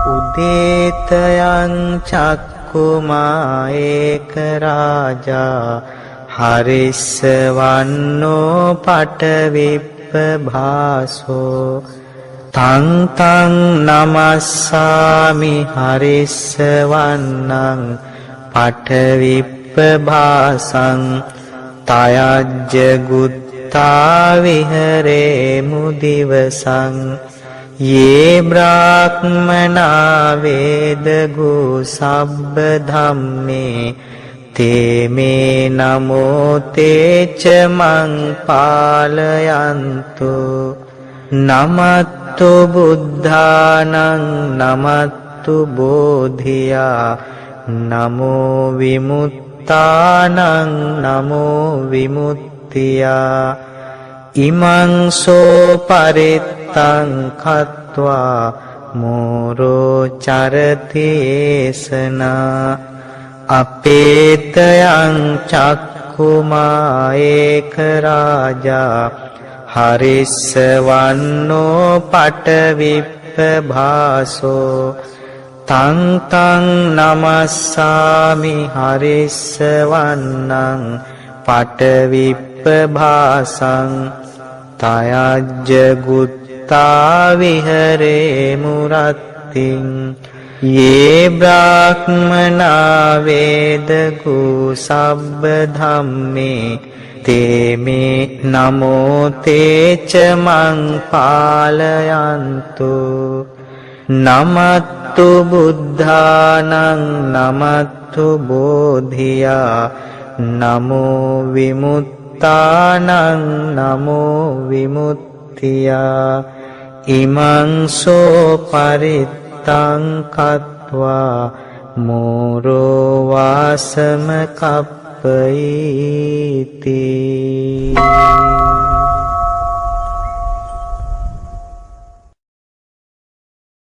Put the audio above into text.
උදේතයං චක්කුමා ඒක රාජා හරිස්සවන්නෝ පඨවිප්පභාසෝ තං තං නමස්සාමි හරිස්සවන්නං පඨවිප්පභාසං තයජ්ජ ගුත්තා විහරේ මුදිවසං යේ බ්‍රාහ්මනා වේදගු සබ්බ ධම්මේ තේ මේ නමෝ තේච මං පාලයන්තු නමත්තු බුද්ධානං නමත්තු බෝධියා නමෝ විමුත්තානං නමෝ විමුක්තියා ඉමං සෝ පරිත්තං කତ୍වා මෝරෝ චරතේසනා අපේතයං චක්කුමා ඒක රාජා හරිස්සවන්නෝ පඨවිප්පභාසෝ තං තං නමස්සාමි හරිස්සවන්නං පඨවිප්පභාසං තයජ්ජ ගුත්තා විහරේ මුරත්තිං යේ බ්‍රාහ්මනා වේදගු සබ්බ ධම්මේ තේ මේ නමෝ තේච මං පාලයන්තු නමත්තු බුද්ධානං නමත්තු බෝධියා නමෝ විමුත්තානං නමෝ විමුක්තියා ඉමං සෝ පරිත්තං කତ୍වා මෝරෝ වාසම කප්පයිති